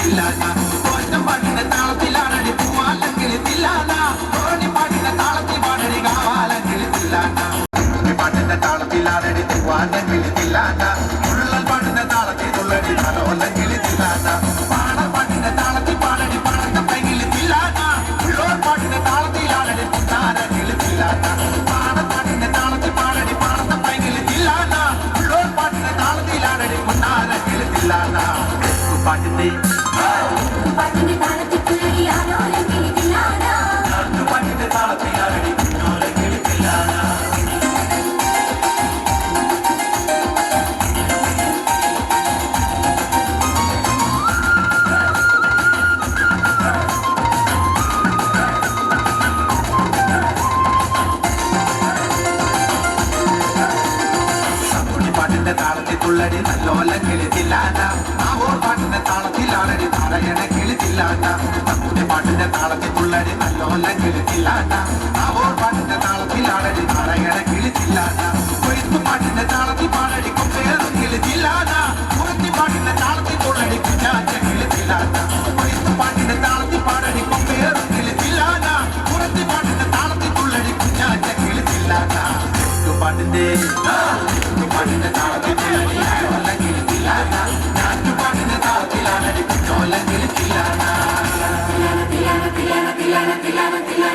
തില്ലാന തോറ്റം പാട്ടിന്റെ താളത്തിലാണടി പൂവാലെങ്കിൽ തില്ലാന തോണി പാട്ടിന്റെ താളത്തിൽ പാടടി കാവാലെങ്കിൽ തില്ലാന പാട്ടിന്റെ താളത്തിലാണടി പൂവാലെങ്കിൽ തില്ലാന ഉള്ളൽ പാട്ടിന്റെ താളത്തിൽ തുള്ളടി തലോല്ലെങ്കിൽ തില്ലാന പാടൽ പാട്ടിന്റെ താളത്തിൽ പാടടി പാടത്തെ പെങ്കിൽ തില്ലാന ഉള്ളോർ പാട്ടിന്റെ താളത്തിലാണടി പുന്നാരെങ്കിൽ തില്ലാന പാടൽ പാട്ടിന്റെ താളത്തിൽ പാടടി പാടത്തെ പെങ്കിൽ തില്ലാന ഉള്ളോർ പാട്ടിന്റെ താളത്തിലാണടി പുന്നാരെങ്കിൽ തില്ലാന പാട്ടിന്റെ പാട്ടിന്റെ താളത്തിൽ തുള്ളടി ആലോലെങ്കിൽ തില്ലാന പാട്ടിന്റെ താളത്തിലാണടി പുന്നാരെങ്കിൽ തില്ലാന പാട്ടിന്റെ താളത്തിൽ തുള്ളടി നല്ലോലം കിളിച്ചില്ലാണ്ട ആവോർ പാട്ടിന്റെ താളത്തിലാണടി തടയണ കിളിച്ചില്ലാണ്ട തക്കുടി പാട്ടിന്റെ താളത്തിൽ തുള്ളടി നല്ലോലം കിളിച്ചില്ലാണ്ട ആവോർ പാട്ടിന്റെ താളത്തിലാണടി തടയണ കിളിച്ചില്ലാണ്ട കൊയ്ത്തു പാട്ടിന്റെ താളത്തിൽ പാടടി കൊമ്പേറും കിളിച്ചില്ലാണ്ട കുറത്തി പാട്ടിന്റെ താളത്തിൽ തുള്ളടി കുഞ്ഞാറ്റ കിളിച്ചില്ലാണ്ട കൊയ്ത്തു പാട്ടിന്റെ താളത്തിൽ പാടടി കൊമ്പേറും കിളിച്ചില്ലാണ്ട കുറത്തി പാട്ടിന്റെ താളത്തിൽ തുള്ളടി കുഞ്ഞാറ്റ കിളിച്ചില്ലാണ്ട പാട്ടിന്റെ പാട്ടിന്റെ താളത്തിൽ അല്ലെങ്കിൽ തില്ലാന പാട്ടിന്റെ താളത്തിലാണടി കുഞ്ഞോല്ലെങ്കിൽ തില്ലാന തില്ലാന തില്ലാന തില്ലാന തില്ലാന തില്ലാന